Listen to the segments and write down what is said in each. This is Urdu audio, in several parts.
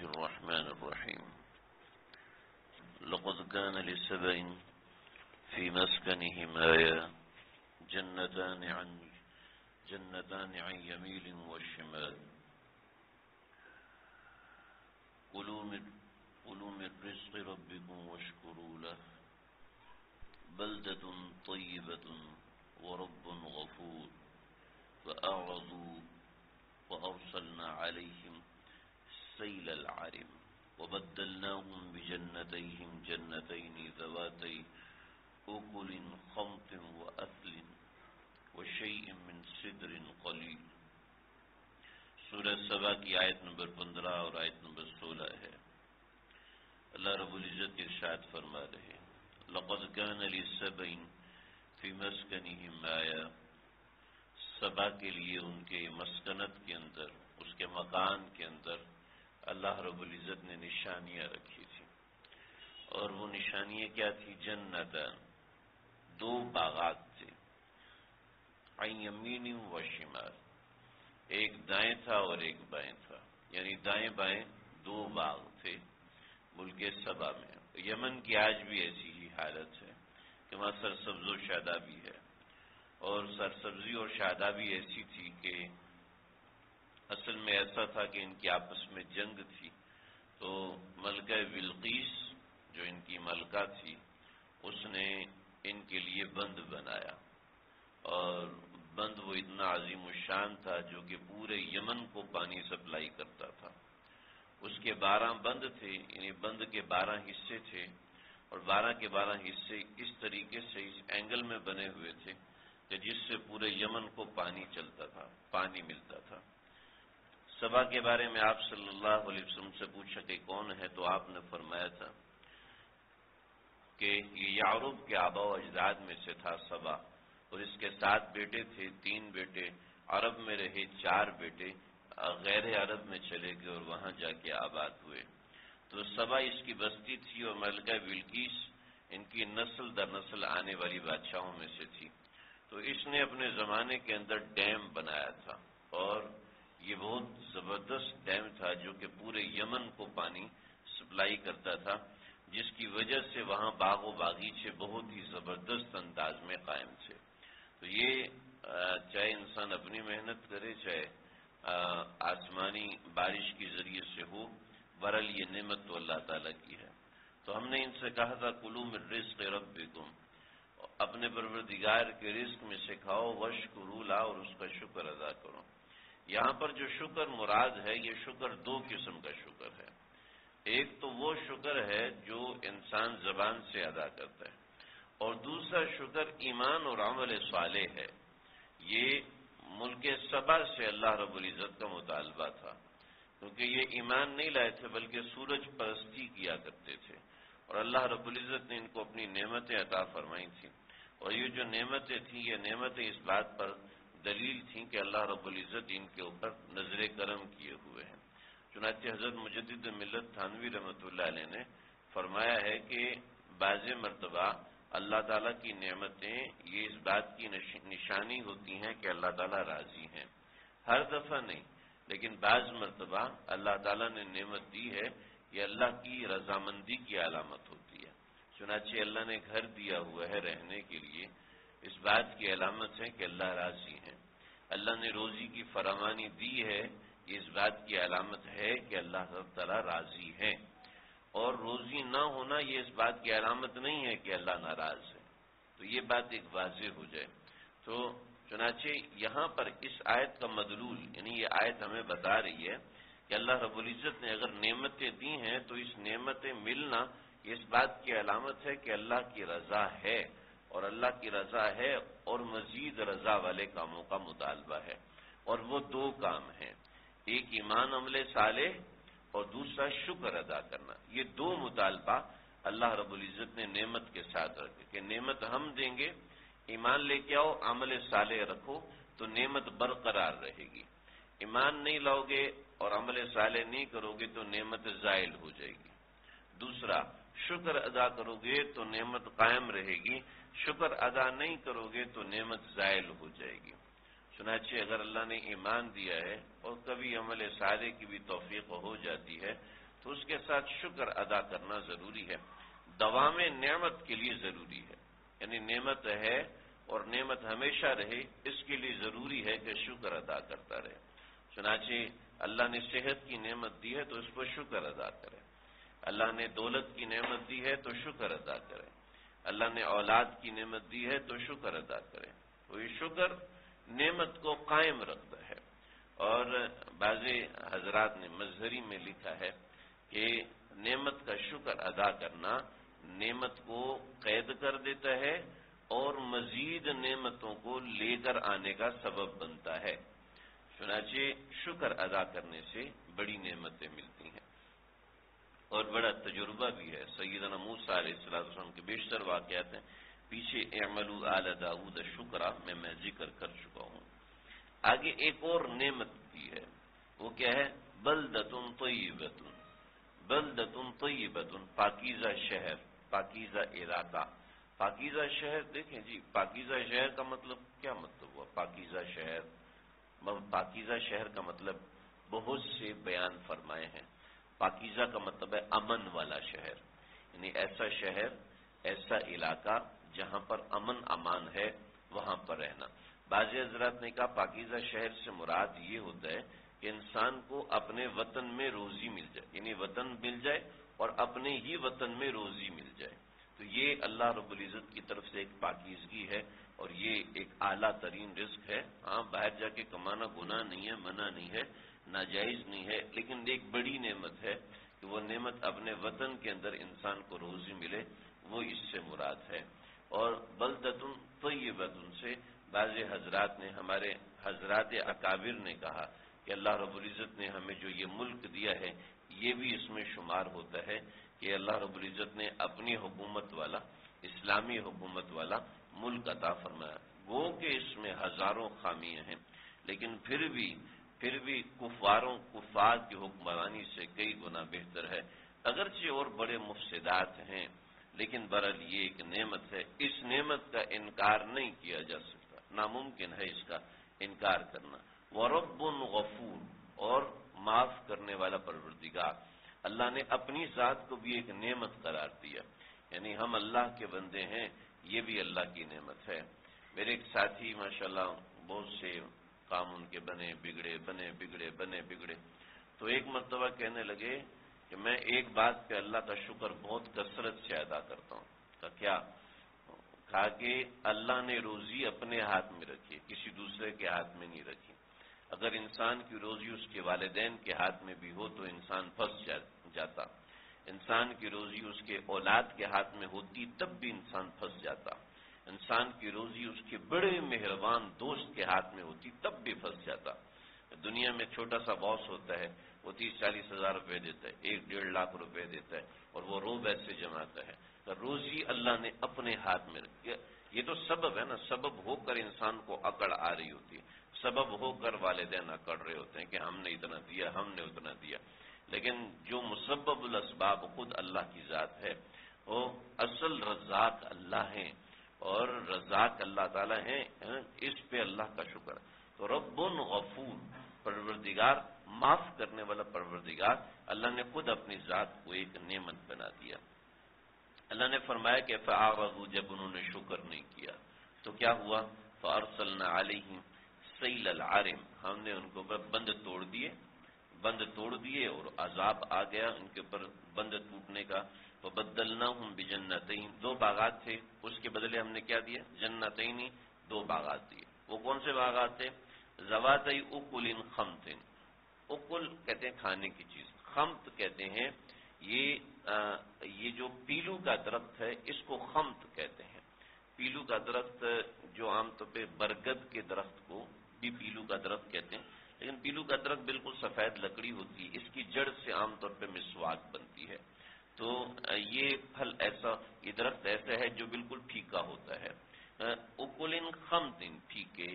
الرحمن الرحيم لقد كان لسبع في مسكنهم آية جنتان عن يمين وشمال كلوا من رزق ربكم واشكروا له بلدة طيبة ورب غفور فأعرضوا وأرسلنا عليهم سيل العرم وبدلناهم بجنتيهم جنتين ذواتي أكل خمط وأثل وشيء من سدر قليل. سورہ سبا کی آیت نمبر 15 اور آیت نمبر 16 ہے. اللہ رب العزت ارشاد فرما رہے لقد كان لسبع في مسكنهم آية. سبا کے لیے ان کے مسکنت کے اندر، اس کے مکان کے اندر اللہ رب العزت نے نشانیاں رکھی تھی، اور وہ نشانیاں کیا تھی؟ جنتان، دو باغات تھے، عن یمین و شمال، ایک دائیں تھا اور ایک بائیں تھا، یعنی دائیں بائیں دو باغ تھے ملک سبا میں. یمن کی آج بھی ایسی ہی حالت ہے کہ وہاں سرسبز و شادابی ہے، اور سرسبزی اور شادابی ایسی تھی کہ اصل میں ایسا تھا کہ ان کی آپس میں جنگ تھی، تو ملکہ بلقیس جو ان کی ملکہ تھی اس نے ان کے لیے بند بنایا، اور بند وہ اتنا عظیم الشان تھا جو کہ پورے یمن کو پانی سپلائی کرتا تھا. اس کے 12 بند تھے، یعنی بند کے 12 حصے تھے، اور 12 کے 12 حصے اس طریقے سے اس اینگل میں بنے ہوئے تھے کہ جس سے پورے یمن کو پانی چلتا تھا، پانی ملتا تھا. سبا کے بارے میں آپ صلی اللہ علیہ وسلم سے پوچھا کہ کون ہے، تو آپ نے فرمایا تھا کہ یہ یعرب کے آبا و اجداد میں سے تھا سبا، اور اس کے 7 بیٹے تھے، 3 بیٹے عرب میں رہے، 4 بیٹے غیر عرب میں چلے گئے اور وہاں جا کے آباد ہوئے. تو سبا اس کی بستی تھی، اور ملکہ بلقیس ان کی نسل در نسل آنے والی بادشاہوں میں سے تھی. تو اس نے اپنے زمانے کے اندر ڈیم بنایا تھا، اور یہ بہت زبردست ڈیم تھا جو کہ پورے یمن کو پانی سپلائی کرتا تھا، جس کی وجہ سے وہاں باغ و باغیچے بہت ہی زبردست انداز میں قائم تھے. تو یہ چاہے انسان اپنی محنت کرے، چاہے آسمانی بارش کے ذریعے سے ہو، بہرحال یہ نعمت تو اللہ تعالیٰ کی ہے. تو ہم نے ان سے کہا تھا کلوا من رزق ربکم، اپنے پروردگار کے رزق میں سے کھاؤ، واشکروا لہ، اور اس کا شکر ادا کرو. یہاں پر جو شکر مراد ہے، یہ شکر 2 قسم کا شکر ہے. ایک تو وہ شکر ہے جو انسان زبان سے ادا کرتا ہے، اور دوسرا شکر ایمان اور عمل صالح ہے. یہ ملک سبا سے اللہ رب العزت کا مطالبہ تھا، کیونکہ یہ ایمان نہیں لائے تھے بلکہ سورج پرستی کیا کرتے تھے، اور اللہ رب العزت نے ان کو اپنی نعمتیں عطا فرمائی تھیں. اور یہ جو نعمتیں تھیں، یہ نعمتیں اس بات پر دلیل تھیں کہ اللہ رب العزت ان کے اوپر نظر کرم کیے ہوئے ہیں. چنانچہ حضرت مجدد ملت تھانوی رحمۃ اللہ علیہ نے فرمایا ہے کہ بعض مرتبہ اللہ تعالیٰ کی نعمتیں یہ اس بات کی نشانی ہوتی ہیں کہ اللہ تعالیٰ راضی ہیں. ہر دفعہ نہیں، لیکن بعض مرتبہ اللہ تعالیٰ نے نعمت دی ہے، یہ اللہ کی رضامندی کی علامت ہوتی ہے. چنانچہ اللہ نے گھر دیا ہوا ہے رہنے کے لیے، اس بات کی علامت ہے کہ اللہ راضی ہیں. اللہ نے روزی کی فراوانی دی ہے، یہ اس بات کی علامت ہے کہ اللہ تعالیٰ راضی ہیں. اور روزی نہ ہونا یہ اس بات کی علامت نہیں ہے کہ اللہ ناراض ہے. تو یہ بات ایک واضح ہو جائے. تو چنانچہ یہاں پر اس آیت کا مدلول، یعنی یہ آیت ہمیں بتا رہی ہے کہ اللہ رب العزت نے اگر نعمتیں دی ہیں تو اس نعمتیں ملنا یہ اس بات کی علامت ہے کہ اللہ کی رضا ہے، اور اللہ کی رضا ہے اور مزید رضا والے کاموں کا مطالبہ ہے. اور وہ 2 کام ہیں، ایک ایمان عمل صالح اور دوسرا شکر ادا کرنا. یہ 2 مطالبہ اللہ رب العزت نے نعمت کے ساتھ رکھے کہ نعمت ہم دیں گے، ایمان لے کے آؤ، عمل صالح رکھو تو نعمت برقرار رہے گی. ایمان نہیں لاؤ گے اور عمل صالح نہیں کرو گے تو نعمت زائل ہو جائے گی. دوسرا، شکر ادا کرو گے تو نعمت قائم رہے گی، شکر ادا نہیں کرو گے تو نعمت زائل ہو جائے گی. چنانچہ اگر اللہ نے ایمان دیا ہے اور کبھی عمل صالح کی بھی توفیق ہو جاتی ہے تو تو اس کے ساتھ شکر ادا کرنا ضروری ہے. دوام نعمت کے لیے ضروری ہے، یعنی نعمت ہے اور نعمت ہمیشہ رہے، اس کے لیے ضروری ہے کہ شکر ادا کرتا رہے. چنانچہ اللہ نے صحت کی نعمت دی ہے تو اس پر شکر ادا کرے، اللہ نے دولت کی نعمت دی ہے تو شکر ادا کرے، اللہ نے اولاد کی نعمت دی ہے تو شکر ادا کرے. تو یہ شکر نعمت کو قائم رکھتا ہے. اور بعض حضرات نے مظہری میں لکھا ہے کہ نعمت کا شکر ادا کرنا نعمت کو قید کر دیتا ہے اور مزید نعمتوں کو لے کر آنے کا سبب بنتا ہے. چنانچہ شکر ادا کرنے سے بڑی نعمتیں ملتی ہیں اور بڑا تجربہ بھی ہے. سیدنا موسیٰ علیہ السلام کے بیشتر واقعات ہیں، پیچھے اعملوا آل داؤد شکرا میں ذکر کر چکا ہوں. آگے ایک اور نعمت بھی ہے، وہ کیا ہے؟ بلدۃ طیبۃ. بلدۃ طیبۃ، پاکیزہ شہر، پاکیزہ علاقہ. پاکیزہ شہر دیکھیں جی، پاکیزہ شہر کا مطلب کیا مطلب ہوا؟ پاکیزہ شہر، پاکیزہ شہر کا مطلب بہت سے بیان فرمائے ہیں. پاکیزہ کا مطلب ہے امن والا شہر، یعنی ایسا شہر، ایسا علاقہ جہاں پر امن امان ہے، وہاں پر رہنا. بعض حضرات نے کہا پاکیزہ شہر سے مراد یہ ہوتا ہے کہ انسان کو اپنے وطن میں روزی مل جائے، یعنی وطن مل جائے اور اپنے ہی وطن میں روزی مل جائے. تو یہ اللہ رب العزت کی طرف سے ایک پاکیزگی ہے اور یہ ایک اعلیٰ ترین رزق ہے. ہاں، باہر جا کے کمانا گناہ نہیں ہے، منع نہیں ہے، ناجائز نہیں ہے، لیکن ایک بڑی نعمت ہے کہ وہ نعمت اپنے وطن کے اندر انسان کو روزی ملے، وہ اس سے مراد ہے. اور بلدۃ طیبۃ سے بعض حضرات نے، ہمارے حضرات اکابر نے کہا کہ اللہ رب العزت نے ہمیں جو یہ ملک دیا ہے یہ بھی اس میں شمار ہوتا ہے کہ اللہ رب العزت نے اپنی حکومت والا، اسلامی حکومت والا ملک عطا فرمایا. گو کہ اس میں ہزاروں خامیاں ہیں، لیکن پھر بھی کفار کی حکمرانی سے کئی گنا بہتر ہے. اگرچہ اور بڑے مفسدات ہیں، لیکن برحال یہ ایک نعمت ہے. اس نعمت کا انکار نہیں کیا جا سکتا، ناممکن ہے اس کا انکار کرنا. وَرَبٌّ غَفُورٌ، اور معاف کرنے والا پروردگار. اللہ نے اپنی ذات کو بھی ایک نعمت قرار دیا، یعنی ہم اللہ کے بندے ہیں، یہ بھی اللہ کی نعمت ہے. میرے ایک ساتھی ماشاءاللہ بہت سے کام ان کے بنے بگڑے، تو ایک مرتبہ کہنے لگے کہ میں ایک بات پہ اللہ کا شکر بہت کثرت سے ادا کرتا ہوں. کیا؟ کہا کہ اللہ نے روزی اپنے ہاتھ میں رکھی ہے، کسی دوسرے کے ہاتھ میں نہیں رکھی. اگر انسان کی روزی اس کے والدین کے ہاتھ میں بھی ہو تو انسان پھنس جاتا. انسان کی روزی اس کے اولاد کے ہاتھ میں ہوتی تب بھی انسان پھنس جاتا. انسان کی روزی اس کے بڑے مہربان دوست کے ہاتھ میں ہوتی تب بھی پھنس جاتا. دنیا میں چھوٹا سا باس ہوتا ہے، وہ 30-40 ہزار روپے دیتا ہے، 1-1.5 لاکھ روپے دیتا ہے اور وہ روب ایسے جماتا ہے. روزی اللہ نے اپنے ہاتھ میں رکھی. یہ تو سبب ہے نا، سبب ہو کر انسان کو اکڑ آ رہی ہوتی ہے، سبب ہو کر والدین اکڑ رہے ہوتے ہیں کہ ہم نے اتنا دیا، ہم نے اتنا دیا. لیکن جو مسبب الاسباب خود اللہ کی ذات ہے، وہ اصل رزاق اللہ ہیں اور رزاق اللہ تعالیٰ ہیں. اس پہ اللہ کا شکر. تو رب غفور، پروردگار، معاف کرنے والا پروردگار. اللہ نے خود اپنی ذات کو ایک نعمت بنا دیا. اللہ نے فرمایا کہ فَأَعْرَضُوا، جب انہوں نے شکر نہیں کیا تو کیا ہوا؟ فَأَرْسَلْنَا عَلَيْهِمْ سَيْلَ الْعَرِمِ، ہم نے ان کو بند توڑ دیے اور عذاب آ گیا ان کے اوپر بند ٹوٹنے کا. فَبَدَّلْنَاهُمْ بِجَنَّتَيْنِ، 2 باغات تھے، اس کے بدلے ہم نے کیا دیا؟ جنتین، 2 باغات دیے. وہ کون سے باغات تھے؟ ذواتئی اکل خمط. اکل کہتے ہیں کھانے کی چیز، خمط کہتے ہیں یہ جو پیلو کا درخت ہے اس کو خمط کہتے ہیں. پیلو کا درخت جو عام طور پہ برگد کے درخت کو بھی پیلو کا درخت کہتے ہیں، لیکن پیلو کا درخت بالکل سفید لکڑی ہوتی ہے، اس کی جڑ سے عام طور پہ مسواک بنتی ہے. تو یہ پھل ایسا، یہ درخت ایسا ہے جو بالکل پھیکا ہوتا ہے. اکلن خمطن، پھیکے،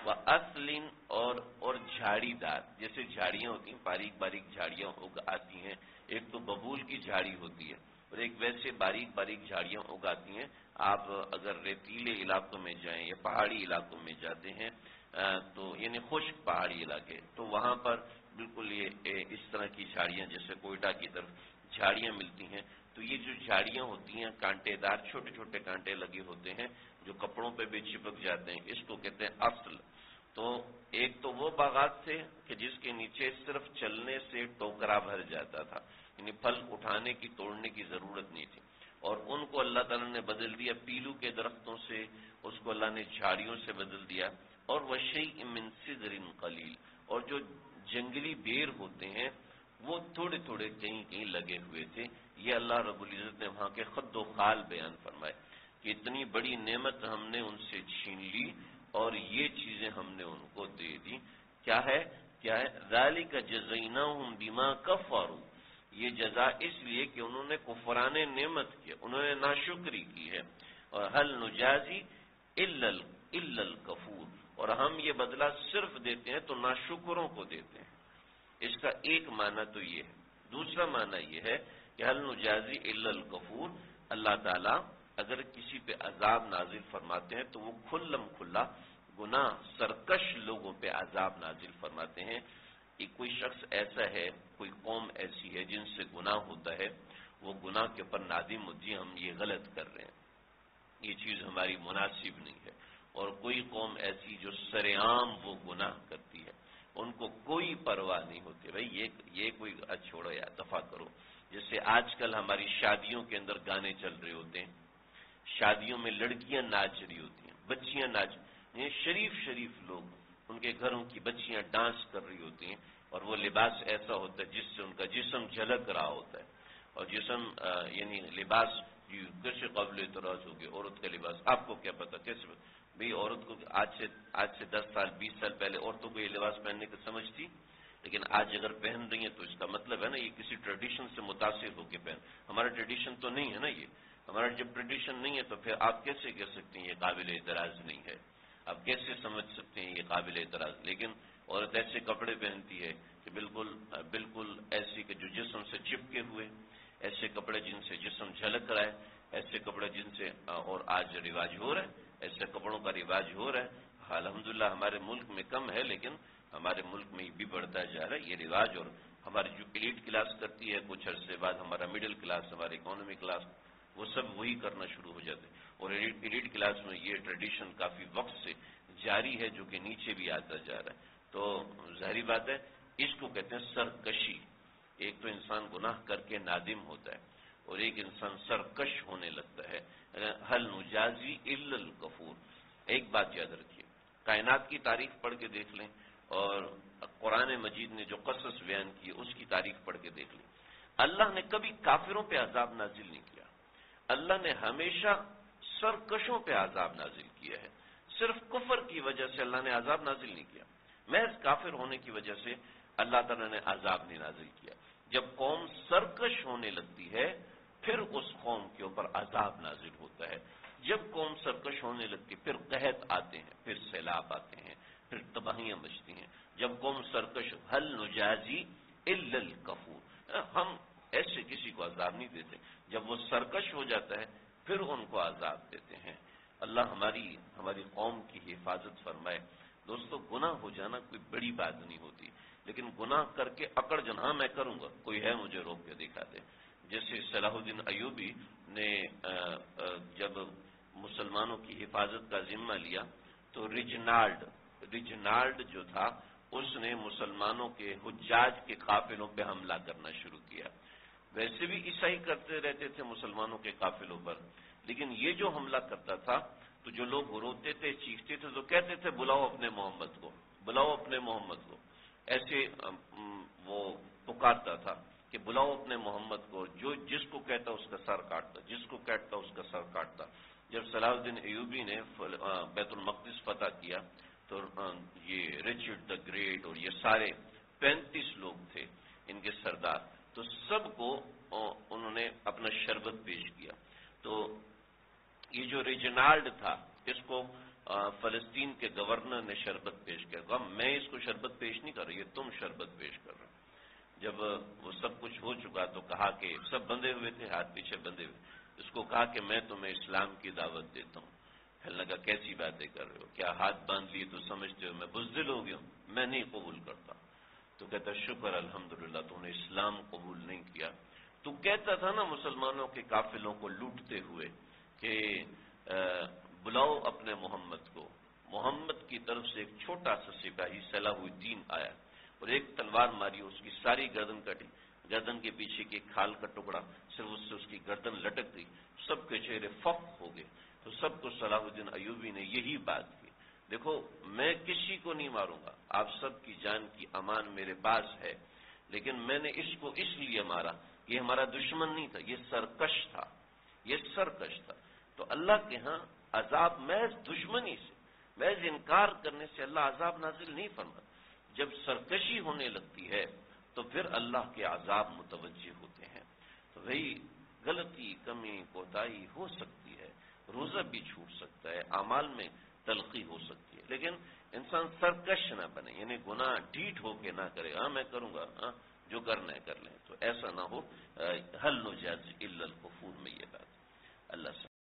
اصلن، اور جھاڑی دار، جیسے جھاڑیاں ہوتی ہیں، باریک باریک جھاڑیاں آتی ہیں. ایک تو ببول کی جھاڑی ہوتی ہے، اور ایک ویسے باریک باریک جھاڑیاں اگاتی ہیں. آپ اگر ریتیلے علاقوں میں جائیں یا پہاڑی علاقوں میں جاتے ہیں تو یعنی خشک پہاڑی علاقے، تو وہاں پر بالکل یہ اس طرح کی جھاڑیاں جیسے کوئٹہ کی طرف جھاڑیاں ملتی ہیں. تو یہ جو جھاڑیاں ہوتی ہیں کانٹے دار چھوٹے چھوٹے کانٹے لگے ہوتے ہیں جو کپڑوں پہ بھی چپک جاتے ہیں، اس کو کہتے ہیں اصل. تو ایک تو وہ باغات تھے کہ جس کے نیچے صرف چلنے سے ٹوکرا بھر جاتا تھا، یعنی پھل اٹھانے کی توڑنے کی ضرورت نہیں تھی، اور ان کو اللہ تعالیٰ نے بدل دیا پیلو کے درختوں سے، اس کو اللہ نے جھاڑیوں سے بدل دیا. اور وشیء من سدر قلیل، اور جو جنگلی بیر ہوتے ہیں وہ تھوڑے تھوڑے کہیں کہیں لگے ہوئے تھے. یہ اللہ رب العزت نے وہاں کے خد و خال بیان فرمائے کہ اتنی بڑی نعمت ہم نے ان سے چھین لی اور یہ چیزیں ہم نے ان کو دے دی. کیا ہے ذالک جزیناہم بما کفروا، یہ جزا اس لیے کہ انہوں نے کفران نعمت کیا، انہوں نے ناشکری کی ہے. اور هل نجازی الا الکفور، اور ہم یہ بدلہ صرف دیتے ہیں تو ناشکروں کو دیتے ہیں. اس کا ایک معنی تو یہ ہے. دوسرا معنی یہ ہے کہ هل نجازی الا الکفور، اللہ تعالیٰ اگر کسی پہ عذاب نازل فرماتے ہیں تو وہ کھلم کھلا گناہ سرکش لوگوں پہ عذاب نازل فرماتے ہیں. کہ کوئی شخص ایسا ہے، کوئی قوم ایسی ہے جن سے گناہ ہوتا ہے، وہ گناہ کے اوپر نادم ہوتی ہے ہم یہ غلط کر رہے ہیں، یہ چیز ہماری مناسب نہیں ہے. اور کوئی قوم ایسی جو سرعام وہ گناہ کرتی ہے، ان کو کوئی پرواہ نہیں ہوتی، بھائی یہ کوئی چھوڑو یا دفع کرو. جیسے آج کل ہماری شادیوں کے اندر گانے چل رہے ہوتے ہیں، شادیوں میں لڑکیاں ناچ رہی ہوتی ہیں، بچیاں ناچ، یہ شریف لوگ ان کے گھروں کی بچیاں ڈانس کر رہی ہوتی ہیں، اور وہ لباس ایسا ہوتا ہے جس سے ان کا جسم جھلک رہا ہوتا ہے. اور جسم یعنی لباس کیسے قابل اعتراض ہوگی، عورت کا لباس آپ کو کیا پتا کیسے بھئی عورت کو آج سے 10 سال 20 سال پہلے عورتوں کو یہ لباس پہننے کی سمجھ تھی، لیکن آج اگر پہن رہی ہیں تو اس کا مطلب ہے نا یہ کسی ٹریڈیشن سے متاثر ہو کے پہن. ہمارا ٹریڈیشن تو نہیں ہے نا یہ، ہمارا جب ٹریڈیشن نہیں ہے تو پھر آپ کیسے کہہ سکتے ہیں یہ قابل اعتراض نہیں ہے، آپ کیسے سمجھ سکتے ہیں یہ قابل اعتراض. لیکن عورت ایسے کپڑے پہنتی ہے کہ بالکل ایسے کہ جو جسم سے چپکے ہوئے، ایسے کپڑے جن سے جسم جھلک رہا ہے، ایسے کپڑے جن سے، اور آج رواج ہو رہا ہے، ایسے کپڑوں کا رواج ہو رہا ہے. الحمدللہ ہمارے ملک میں کم ہے لیکن ہمارے ملک میں بھی بڑھتا جا رہا ہے یہ رواج. اور ہماری جو ایلیٹ کلاس کرتی ہے کچھ عرصے بعد ہمارا مڈل کلاس، ہمارا اکانومی کلاس، وہ سب وہی کرنا شروع ہو جاتے ہیں. اور ایلیٹ کلاس میں یہ ٹریڈیشن کافی وقت سے جاری ہے جو کہ نیچے بھی آتا جا رہا ہے. تو ظاہری بات ہے اس کو کہتے ہیں سرکشی. ایک تو انسان گناہ کر کے نادم ہوتا ہے اور ایک انسان سرکش ہونے لگتا ہے. هل نجازی الا الکفور. ایک بات یاد رکھیے، کائنات کی تاریخ پڑھ کے دیکھ لیں اور قرآن مجید نے جو قصص بیان کیے اس کی تاریخ پڑھ کے دیکھ لیں. اللہ نے کبھی کافروں پہ عذاب نازل نہیں کیا، اللہ نے ہمیشہ سرکشوں پہ عذاب نازل کیا ہے. صرف کفر کی وجہ سے اللہ نے عذاب نازل نہیں کیا، محض کافر ہونے کی وجہ سے اللہ تعالیٰ نے عذاب نہیں نازل کیا. جب قوم سرکش ہونے لگتی ہے پھر اس قوم کے اوپر عذاب نازل ہوتا ہے. جب قوم سرکش ہونے لگتی پھر قحط آتے ہیں، پھر سیلاب آتے ہیں، پھر تباہیاں مچتی ہیں. جب قوم سرکش، هل نجازی الا الکفور، ہم ایسے کسی کو عذاب نہیں دیتے. جب وہ سرکش ہو جاتا ہے پھر ان کو عذاب دیتے ہیں. اللہ ہماری قوم کی حفاظت فرمائے. دوستو گناہ ہو جانا کوئی بڑی بات نہیں ہوتی، لیکن گناہ کر کے اکڑ جانا، ہاں میں کروں گا، کوئی ہے مجھے روک کے دکھا دے. جیسے صلاح الدین ایوبی نے جب مسلمانوں کی حفاظت کا ذمہ لیا تو رجنالڈ جو تھا اس نے مسلمانوں کے حجاج کے قافلوں پہ حملہ کرنا شروع کیا. ویسے بھی عیسائی کرتے رہتے تھے مسلمانوں کے قافلوں پر، لیکن یہ جو حملہ کرتا تھا تو جو لوگ روتے تھے چیختے تھے تو کہتے تھے بلاؤ اپنے محمد کو، بلاؤ اپنے محمد کو. ایسے وہ پکارتا تھا کہ بلاؤ اپنے محمد کو، جو جس کو کہتا اس کا سر کاٹتا، جس کو کہتا اس کا سر کاٹتا. جب صلاح الدین ایوبی نے بیت المقدس فتح کیا تو یہ رچرڈ دا گریٹ اور یہ سارے 35 لوگ تھے ان کے سردار، تو سب کو انہوں نے اپنا شربت پیش کیا. تو یہ جو ریجنالڈ تھا اس کو فلسطین کے گورنر نے شربت پیش کیا، کہا میں اس کو شربت پیش نہیں کر رہا، یہ تم شربت پیش کر رہے. جب وہ سب کچھ ہو چکا تو کہا کہ سب بندھے ہوئے تھے، ہاتھ پیچھے بندھے ہوئے، اس کو کہا کہ میں تمہیں اسلام کی دعوت دیتا ہوں۔ کہنے لگا کیسی باتیں کر رہے ہو، کیا ہاتھ باندھ لیے تو سمجھتے ہو میں بزدل ہو گیا ہوں، میں نہیں قبول کرتا۔ تو کہتا شکر الحمدللہ تو نے اسلام قبول نہیں کیا۔ تو کہتا تھا نا مسلمانوں کے قافلوں کو لوٹتے ہوئے کہ بلاؤ اپنے محمد کو۔ محمد کی طرف سے ایک چھوٹا سا سپاہی صلاح الدین آیا اور ایک تلوار ماری، اس کی ساری گردن کٹی، گردن کے پیچھے کے کھال کا ٹکڑا صرف اس سے اس کی گردن لٹک گئی، سب کے چہرے فق ہو گئے۔ تو سب کو صلاح الدین ایوبی نے یہی بات کی، دیکھو میں کسی کو نہیں ماروں گا، آپ سب کی جان کی امان میرے پاس ہے، لیکن میں نے اس کو اس لیے مارا، یہ ہمارا دشمن نہیں تھا، یہ سرکش تھا، یہ سرکش تھا۔ تو اللہ کے ہاں عذاب محض دشمنی سے، محض انکار کرنے سے اللہ عذاب نازل نہیں فرماتا۔ جب سرکشی ہونے لگتی ہے تو پھر اللہ کے عذاب متوجہ ہوتے ہیں۔ تو وہی غلطی، کمی، کوتاہی ہو سکتی ہے، روزہ بھی چھوٹ سکتا ہے، اعمال میں تلخی ہو سکتی ہے، لیکن انسان سرکش نہ بنے، یعنی گناہ ڈھیٹ ہو کے نہ کرے، ہاں میں کروں گا، ہاں جو کرنا ہے کر لیں، تو ایسا نہ ہو۔ حل نجازی الا الکفور میں یہ بات اللہ سے